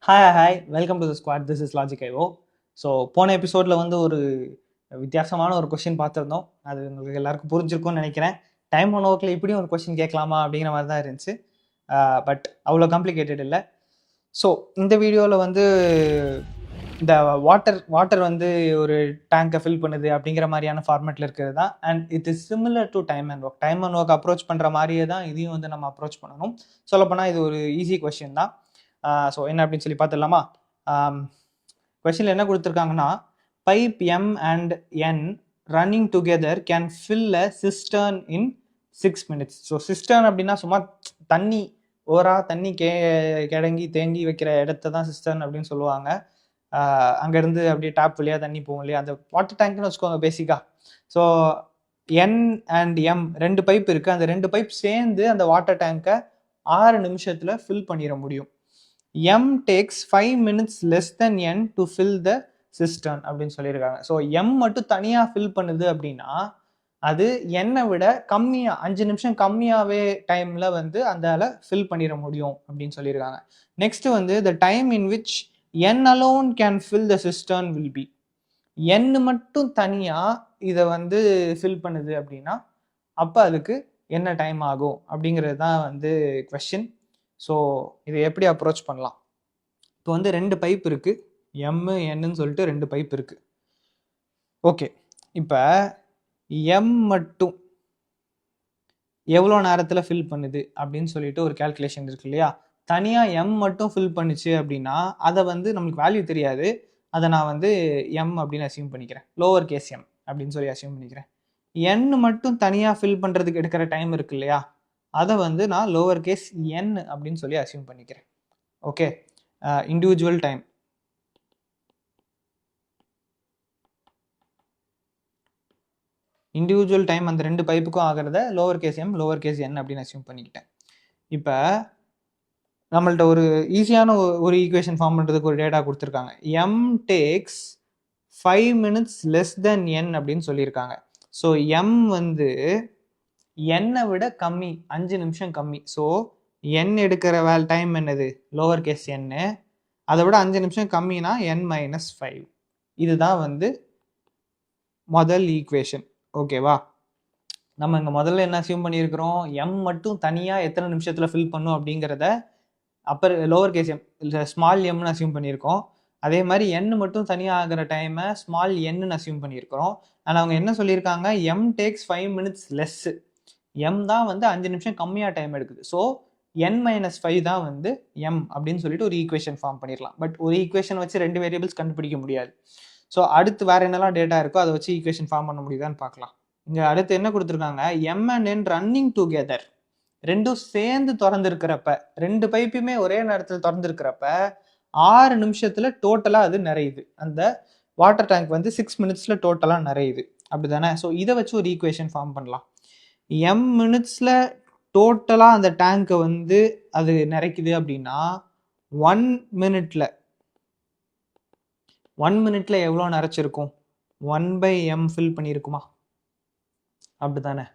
Hi welcome to the squad. This is logic IO. So போன எபிசோடில் வந்து ஒரு வித்தியாசமான ஒரு கொஷின் பார்த்துருந்தோம். அது உங்களுக்கு எல்லாருக்கும் புரிஞ்சிருக்கும்னு நினைக்கிறேன். டைம் ஒன் ஒர்க்கில் இப்படியும் ஒரு கொஷின் கேட்கலாமா அப்படிங்கிற மாதிரி தான் இருந்துச்சு. பட் அவ்வளோ காம்ப்ளிகேட்டட் இல்லை. ஸோ இந்த வீடியோவில் வந்து இந்த வாட்டர் வந்து ஒரு டேங்கை ஃபில் பண்ணுது அப்படிங்கிற மாதிரியான ஃபார்மேட்டில் இருக்கிறது தான். And it is similar to time and work approach பண்ணுற மாதிரியே தான் இதையும் வந்து நம்ம அப்ரோச் பண்ணணும். சொல்லப்போனால் இது ஒரு ஈஸி கொஷின் தான். ஸோ என்ன அப்படின்னு சொல்லி பார்த்துடலாமா? கொஷனில் என்ன கொடுத்துருக்காங்கன்னா, pipe M and N running together can fill a cistern in 6 minutes. So cistern அப்படின்னா சும்மா தண்ணி தண்ணி கிடங்கி தேங்கி வைக்கிற இடத்த தான் சிஸ்டர்ன் அப்படின்னு சொல்லுவாங்க. அங்கேருந்து அப்படியே டாப் வழியாக தண்ணி போகும் இல்லையா, அந்த வாட்டர் டேங்க்னு வச்சுக்கோங்க பேசிக்காக. So N and M 2 pipe இருக்குது. அந்த 2 பைப் சேர்ந்து அந்த வாட்டர் டேங்கை 6 நிமிஷத்தில் ஃபில் பண்ணிட முடியும். M takes 5 minutes less than N to fill the cistern அப்படின்னு சொல்லியிருக்காங்க. ஸோ M மட்டும் தனியாக ஃபில் பண்ணுது அப்படின்னா அது N-ஐ விட கம்மியாக 5 நிமிஷம் கம்மியாகவே டைமில் வந்து அந்த ஃபில் பண்ணிட முடியும் அப்படின்னு சொல்லியிருக்காங்க. நெக்ஸ்ட் வந்து the time in which N alone can fill the cistern will be. N மட்டும் தனியாக இதை வந்து ஃபில் பண்ணுது அப்படின்னா அப்போ அதுக்கு என்ன டைம் ஆகும் அப்படிங்கிறது தான் வந்து கொஸ்டின். ஸோ இதை எப்படி அப்ரோச் பண்ணலாம்? இப்போ வந்து 2 பைப் இருக்குது, எம்மு என்னன்னு சொல்லிட்டு 2 பைப் இருக்குது. ஓகே, இப்போ எம் மட்டும் எவ்வளோ நேரத்தில் ஃபில் பண்ணுது அப்படின்னு சொல்லிட்டு ஒரு கேல்குலேஷன் இருக்கு இல்லையா. தனியாக எம் மட்டும் ஃபில் பண்ணுச்சு அப்படின்னா அதை வந்து நம்மளுக்கு வேல்யூ தெரியாது. அதை நான் வந்து எம் அப்படின்னு அசியூம் பண்ணிக்கிறேன், லோவர் கேஸ் எம் அப்படின்னு சொல்லி அசியூம் பண்ணிக்கிறேன். என் மட்டும் தனியாக ஃபில் பண்ணுறதுக்கு எடுக்கிற டைம் இருக்கு இல்லையா, அதை வந்து நான் லோவர் கேஸ் என் அப்படின்னு சொல்லி அசியூம் பண்ணிக்கிறேன். ஓகே, இண்டிவிஜுவல் டைம் அந்த 2 பைப்புக்கும் ஆகிறத lower case M lower case N அப்படின்னு அசியூம் பண்ணிக்கிட்டேன். இப்போ நம்மள்ட்ட ஒரு ஈஸியான ஒரு ஈக்குவேஷன் ஃபார்ம் பண்ணுறதுக்கு ஒரு டேட்டா கொடுத்துருக்காங்க. M takes 5 minutes less than n அப்படின்னு சொல்லியிருக்காங்க. ஸோ எம் வந்து என்னை விட கம்மி, 5 நிமிஷம் கம்மி. ஸோ என் எடுக்கிற டைம் என்னது, லோவர் கேஸ் என்னு, அதை விட 5 நிமிஷம் கம்மினா n-5. இதுதான் வந்து முதல் ஈக்குவேஷன். ஓகேவா? நம்ம இங்கே முதல்ல என்ன அசியூம் பண்ணியிருக்கிறோம், எம் மட்டும் தனியாக எத்தனை நிமிஷத்தில் ஃபில் பண்ணும் அப்படிங்கிறத அப்பர் லோவர் கேஸ் எம் இல்லை ஸ்மால் எம்னு அசியூம் பண்ணியிருக்கோம். அதே மாதிரி என் மட்டும் தனியாக ஆகிற டைமை ஸ்மால் என்னு அசியூம் பண்ணியிருக்கிறோம். ஆனால் அவங்க என்ன சொல்லியிருக்காங்க, m takes 5 minutes less. M தான் வந்து 5 நிமிஷம் கம்மியாக டைம் எடுக்குது. ஸோ n-5 தான் வந்து எம் அப்படின்னு சொல்லிட்டு ஒரு ஈக்குவேஷன் ஃபார்ம் பண்ணிடலாம். பட் ஒரு ஈக்குவேஷன் வச்சு 2 வேரியபிள்ஸ் கண்டுபிடிக்க முடியாது. ஸோ அடுத்து வேறு என்னெல்லாம் டேட்டா இருக்கோ அதை வச்சு ஈக்குவேஷன் ஃபார்ம் பண்ண முடியுதான்னு பார்க்கலாம். இங்கே அடுத்து என்ன கொடுத்துருக்காங்க, M and N running together, ரெண்டும் சேர்ந்து திறந்துருக்கிறப்ப, 2 பைப்புமே ஒரே நேரத்தில் திறந்துருக்கிறப்ப 6 நிமிஷத்தில் டோட்டலாக அது நிறையுது. அந்த வாட்டர் டேங்க் வந்து 6 minutes டோட்டலாக நிறையுது, அப்படி தானே? ஸோ இதை வச்சு ஒரு ஈக்குவேஷன் ஃபார்ம் பண்ணலாம். m மினிட்ஸில் டோட்டலாக அந்த டேங்கை வந்து அது நிறைக்குது அப்படின்னா 1 மினிட்ல எவ்வளோ நிறைச்சிருக்கும், 1/m ஃபில் பண்ணியிருக்குமா? அப்படி தானே?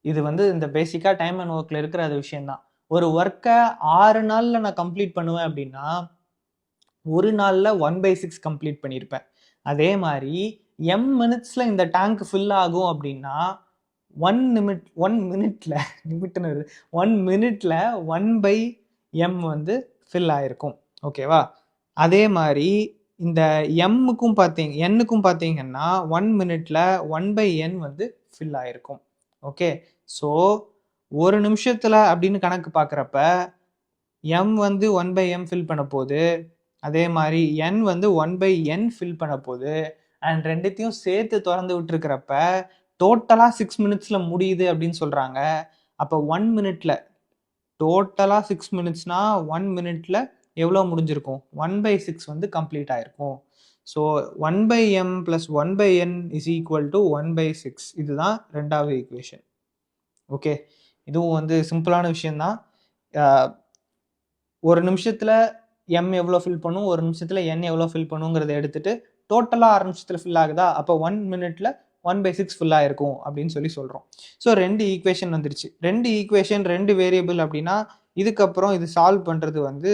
இது வந்து இந்த பேசிக்காக டைம் அண்ட் ஒர்க்கில் இருக்கிற அது விஷயம்தான். ஒரு ஒர்க்கை 6 நாளில் நான் கம்ப்ளீட் பண்ணுவேன் அப்படின்னா ஒரு நாளில் 1/6 கம்ப்ளீட் பண்ணியிருப்பேன். அதே மாதிரி m மினிட்ஸில் இந்த டேங்க் ஃபில் ஆகும் அப்படின்னா 1 மினிட்ல 1/m வந்து ஃபில் ஆயிருக்கும். ஓகேவா? அதே மாதிரி இந்த எம்முக்கும் என்னுக்கும் பார்த்தீங்கன்னா 1 மினிட்ல 1/n வந்து ஃபில் ஆயிருக்கும். ஓகே, ஸோ ஒரு நிமிஷத்தில் அப்படின்னு கணக்கு பார்க்குறப்ப m வந்து 1/m ஃபில் பண்ண போகுது, அதே மாதிரி n வந்து 1/n ஃபில் பண்ண போகுது. அண்ட் ரெண்டுத்தையும் சேர்த்து திறந்து விட்டுருக்கிறப்ப டோட்டலாக 6 மினிட்ஸில் முடியுது அப்படின்னு சொல்கிறாங்க. அப்போ 1 மினிட்ல டோட்டலாக 6 மினிட்ஸ்னா 1 மினிட்ல எவ்வளோ முடிஞ்சிருக்கும், 1/6 வந்து கம்ப்ளீட் ஆகிருக்கும். So 1/m + 1/n is equal to 1/6. இதுதான் 2வது ஈக்குவேஷன். ஓகே, இதுவும் வந்து சிம்பிளான விஷயந்தான். ஒரு நிமிஷத்தில் m எவ்வளோ ஃபில் பண்ணும், ஒரு நிமிஷத்தில் n எவ்வளோ ஃபில் பண்ணுங்கிறத எடுத்துட்டு டோட்டலாக 6 நிமிஷத்தில் ஃபில் ஆகுதா, அப்போ 1 மினிட்ல 1/6 ஃபுல்லாக இருக்கும் அப்படின்னு சொல்கிறோம். ஸோ 2 ஈக்குவேஷன் வந்துருச்சு. 2 ஈக்குவேஷன் 2 வேரியபிள் அப்படின்னா இதுக்கப்புறம் இது சால்வ் பண்ணுறது வந்து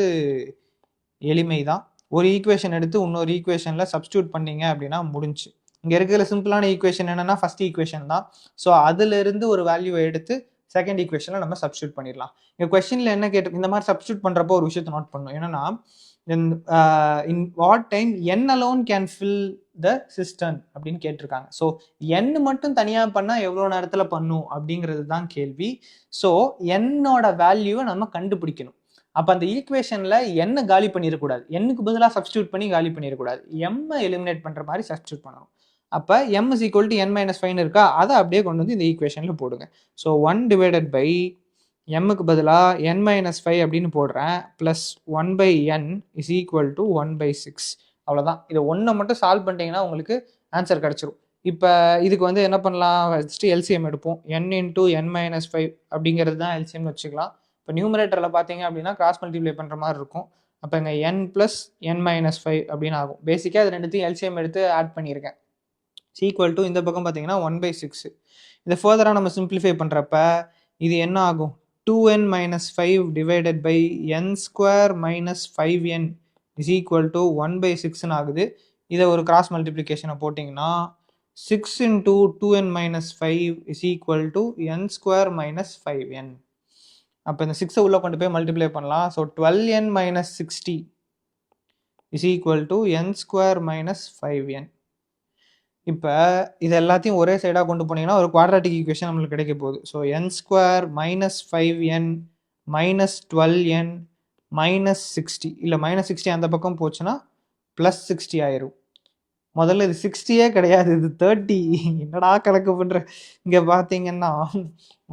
எளிமை தான். ஒரு ஈக்குவேஷன் எடுத்து இன்னொரு ஈக்குவேஷனில் சப்ஸ்டியூட் பண்ணீங்க அப்படின்னா முடிஞ்சு. இங்கே இருக்கிற சிம்பிளான ஈக்குவேஷன் என்னென்னா ஃபர்ஸ்ட் ஈக்குவேஷன் தான். ஸோ அதிலிருந்து ஒரு வேல்யூவை எடுத்து செகண்ட் ஈக்குவேஷனில் நம்ம சப்ஸ்டியூட் பண்ணிடலாம். இங்கே கொஸ்டினில் என்ன கேட்டு இந்த மாதிரி சப்ஸ்டியூட் பண்ணுறப்போ ஒரு விஷயத்தை நோட் பண்ணணும். என்னன்னா in what time N alone can fill the system அப்படின்னு கேட்டிருக்காங்க. ஸோ என் மட்டும் தனியாக பண்ணால் எவ்வளோ நேரத்தில் பண்ணும் அப்படிங்கிறது தான் கேள்வி. ஸோ என்னோட வேல்யூவை நம்ம கண்டுபிடிக்கணும். அப்போ அந்த ஈக்குவேஷனில் என்ன காலி பண்ணிடக்கூடாது, எண்ணுக்கு பதிலாக சப்ஸ்டியூட் பண்ணி காலி பண்ணிடக்கூடாது, எம்மை எலிமினேட் பண்ணுற மாதிரி சப்ஸ்டியூட் பண்ணணும். அப்போ m is equal to n minus 5 இருக்கா, அதை அப்படியே கொண்டு வந்து இந்த ஈக்குவேஷனில் போடுங்க. ஸோ 1 divided by mக்கு பதிலாக n minus 5 அப்படின்னு போடுறேன், plus 1 by n is equal to 1 by 6. அவ்வளோதான். இதை ஒன்றை மட்டும் சால்வ் பண்ணிட்டீங்கன்னா உங்களுக்கு ஆன்சர் கிடச்சிரும். இப்போ இதுக்கு வந்து என்ன பண்ணலாம், ஃபஸ்ட்டு எல்சிஎம் எடுப்போம். n into n minus 5 அப்படிங்கிறது தான் எல்சிஎம்னு வச்சுக்கலாம். இப்போ நியூமரேட்டரில் பார்த்தீங்க அப்படின்னா கிராஸ் மல்டிப்ளை பண்ணுற மாதிரி இருக்கும். அப்போ இங்கே n plus n minus 5 அப்படின்னு ஆகும். பேசிக்காக அது ரெண்டுத்தையும் எல்சிஎம் எடுத்து ஆட் பண்ணியிருக்கேன். ஈக்குவல் டு இந்த பக்கம் பார்த்தீங்கன்னா 1 by 6. இதை ஃபர்தராக நம்ம சிம்பிளிஃபை பண்ணுறப்ப இது என்ன ஆகும், 2n minus 5 divided by n square minus 5n is equal to 1 by 6ன்னு ஆகுது. இதை ஒரு கிராஸ் மல்டிப்ளிகேஷனை போட்டிங்கன்னா 6 into 2n minus 5 is equal to n square minus 5n. அப்போ இந்த 6 உள்ள கொண்டு போய் மல்டிப்ளை பண்ணலாம். So 12n minus 60 is equal to n square minus 5n. இப்போ இது எல்லாத்தையும் ஒரே சைடாக கொண்டு போனீங்கன்னா ஒரு குவாட்ராட்டிக் ஈக்குவேஷன் நம்மளுக்கு கிடைக்க போகுது. So n square minus 5n minus 12n minus 60, இல்லை மைனஸ் 60 அந்த பக்கம் போச்சுன்னா ப்ளஸ் 60 ஆயிரும். முதல்ல இது 60ஏ கிடையாது, இது 30. என்னடா கணக்கு பண்ணுற. இங்கே பார்த்தீங்கன்னா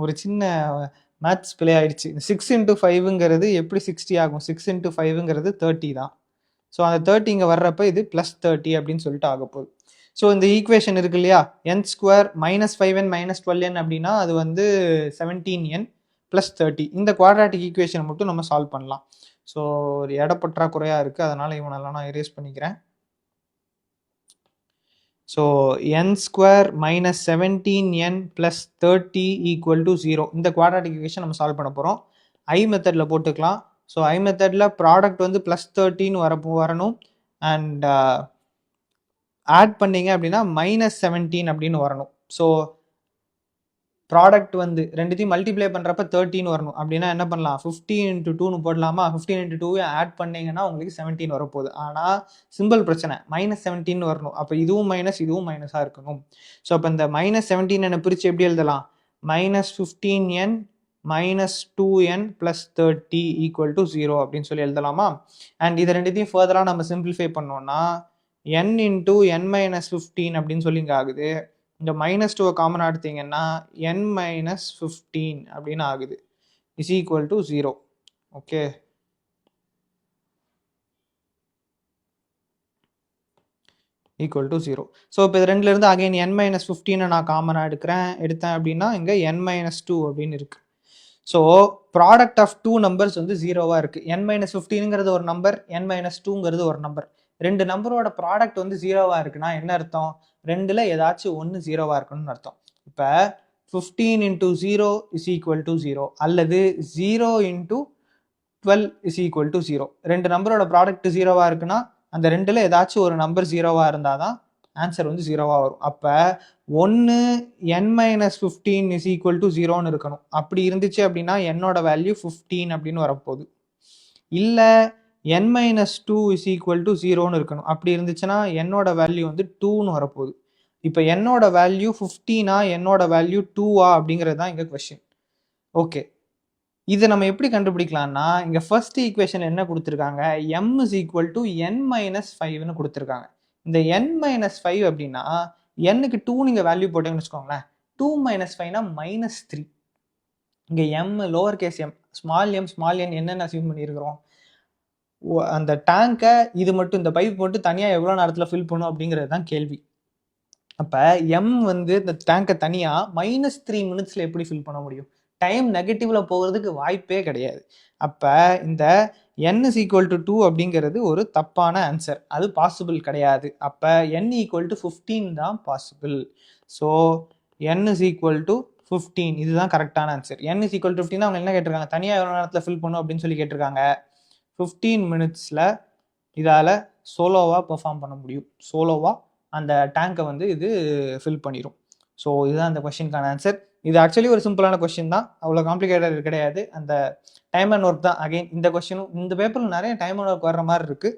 ஒரு சின்ன மேத்ஸ் பிளே ஆயிடுச்சு. 6 into 5ங்கிறது எப்படி 60 ஆகும், 6 into 5ங்கிறது 30 தான். ஸோ அந்த 30 இங்கே வர்றப்ப இது ப்ளஸ் 30 அப்படின்னு சொல்லிட்டு ஆக போகுது. ஸோ இந்த ஈக்குவேஷன் இருக்கு இல்லையா, n square minus 5n minus 12n அப்படின்னா அது வந்து 17n ப்ளஸ் 30. இந்த குவாட்ராட்டிக் ஈக்குவேஷன் மட்டும் நம்ம சால்வ் பண்ணலாம். ஸோ ஒரு இடப்பற்றாக்குறையாக இருக்குது, அதனால் இவனெல்லாம் நான் எரேஸ் பண்ணிக்கிறேன். So n square minus 17n plus 30 equal to 0. இந்த குவாட்ராட்டிக் ஈக்குவேஷன் நம்ம சால்வ் பண்ண போகிறோம். ஐ மெத்தடில் போட்டுக்கலாம். ஸோ ஐ மெத்தடில் ப்ராடக்ட் வந்து ப்ளஸ் 30 வரணும். அண்ட் ஆட் பண்ணிங்க அப்படின்னா மைனஸ் 17 அப்படின்னு வரணும். ஸோ ப்ராடக்ட் வந்து ரெண்டுத்தையும் மல்டிப்ளை பண்ணுறப்ப 13 வரணும். அப்படின்னா என்ன பண்ணலாம், 15 into 2ன்னு போடலாமா, 15 into 2 ஆட் பண்ணிங்கன்னா உங்களுக்கு 17 வரப்போகுது. ஆனால் சிம்பிள் பிரச்சனை, மைனஸ் 17 வரணும். அப்போ இதுவும் மைனஸ் இதுவும் மைனஸாக இருக்கணும். ஸோ அப்போ இந்த மைனஸ் 17 என்ன பிரித்து எப்படி எழுதலாம், minus 15n minus 2n plus 30 equal to 0 அப்படின்னு சொல்லி எழுதலாமா. அண்ட் இதை ரெண்டுத்தையும் ஃபர்தராக நம்ம சிம்பிளிஃபை பண்ணோம்னா n into n minus 15 அப்படின்னு சொல்லி இங்கே ஆகுது. இந்த மைனஸ் 2 காமனாக எடுத்தீங்கன்னா n minus 15 அப்படின்னு ஆகுது, is equal to 0. Okay, equal to 0. So இப்போ இது ரெண்டுலேருந்து அகைன் n minus 15 நான் காமனாக எடுத்தேன் அப்படின்னா இங்கே n minus 2 அப்படின்னு இருக்குது. ஸோ ப்ராடக்ட் ஆஃப் 2 நம்பர்ஸ் வந்து 0வாக இருக்குது. n minus 15ங்கிறது ஒரு நம்பர், n minus 2ங்கிறது ஒரு நம்பர். ரெண்டு நம்பரோட ப்ராடக்ட் வந்து 0வாக இருக்குன்னா என்ன அர்த்தம், ரெண்டில் ஏதாச்சும் ஒன்று 0வாக இருக்கணும்னு அர்த்தம். இப்போ 15 into 0 is equal to 0 அல்லது 0 into 12 is equal to 0. ரெண்டு நம்பரோட ப்ராடக்ட் 0வாக இருக்குன்னா அந்த ரெண்டில் ஏதாச்சும் ஒரு நம்பர் 0வாக இருந்தால் தான் ஆன்சர் வந்து 0வாக வரும். அப்போ ஒன்று n minus 15 is equal to 0ன்னு இருக்கணும். அப்படி இருந்துச்சு அப்படின்னா என்னோட வேல்யூ 15 அப்படின்னு வரப்போகுது. இல்லை n minus 2 is equal to 0ன்னு இருக்கணும். அப்படி இருந்துச்சுன்னா என்னோட வேல்யூ வந்து 2ன்னு வரப்போகுது. இப்போ என்னோட வேல்யூ 15ஆ என்னோட வேல்யூ 2ஆ அப்படிங்கிறது தான் இங்கே கொஸ்டின். ஓகே, இதை நம்ம எப்படி கண்டுபிடிக்கலாம்னா இங்கே ஃபர்ஸ்ட் ஈக்குவேஷன் என்ன கொடுத்துருக்காங்க, m is equal to n minus 5ன்னு கொடுத்துருக்காங்க. இந்த n minus 5 அப்படின்னா n-க்கு 2 நீங்கள் வேல்யூ போட்டீங்கன்னு வச்சுக்கோங்களேன், 2 minus 5னா minus 3. இங்கே m lower case m small n என்னென்ன அசியூம் பண்ணியிருக்கிறோம், அந்த டேங்கை இது மட்டும் இந்த பைப் மட்டும் தனியாக எவ்வளோ நேரத்தில் ஃபில் பண்ணும் அப்படிங்கிறது தான் கேள்வி. அப்போ எம் வந்து இந்த டேங்கை தனியாக -3 minutesல எப்படி ஃபில் பண்ண முடியும், டைம் நெகட்டிவில் போகிறதுக்கு வாய்ப்பே கிடையாது. அப்போ இந்த n is equal to 2 அப்படிங்கிறது ஒரு தப்பான ஆன்சர், அது பாசிபிள் கிடையாது. அப்போ n equal to 15 தான் possible. So n is equal to 15 இதுதான் கரெக்டான answer. n is equal to 15 அவங்க என்ன கேட்டிருக்காங்க, தனியாக எவ்வளோ நேரத்தில் ஃபில் பண்ணும் அப்படின்னு சொல்லி கேட்டிருக்காங்க. 15 minutesல இதால் சோலோவாக பெர்ஃபார்ம் பண்ண முடியும். சோலோவாக அந்த டேங்கை வந்து இது ஃபில் பண்ணிடும். ஸோ இதுதான் அந்த கொஸ்டினுக்கான ஆன்சர். இது ஆக்சுவலி ஒரு சிம்பிளான கொஸ்டின் தான், அவ்வளோ காம்ப்ளிகேட்டட் கிடையாது. அந்த டைம் அண்ட் ஒர்க் தான். அகைன் இந்த கொஸ்டினும் இந்த பேப்பரில் நிறைய டைம் அண்ட் ஒர்க் வர்ற மாதிரி இருக்குது.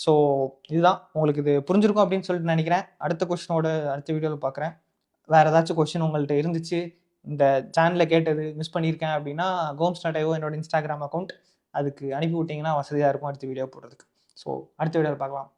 ஸோ இதுதான், உங்களுக்கு இது புரிஞ்சிருக்கும் அப்படின்னு சொல்லிட்டு நினைக்கிறேன். அடுத்த கொஸ்டினோட அடுத்த வீடியோவில் பார்க்குறேன். வேறு ஏதாச்சும் கொஸ்டின் உங்கள்கிட்ட இருந்துச்சு, இந்த சேனலில் கேட்டது மிஸ் பண்ணியிருக்கேன் அப்படின்னா gomes.io என்னோட இன்ஸ்டாகிராம் அக்கௌண்ட், அதுக்கு அனுப்பி விட்டிங்கன்னா வசதியாக இருக்கும் அடுத்த வீடியோ போடுறதுக்கு. ஸோ அடுத்த வீடியோவில் பார்க்கலாம்.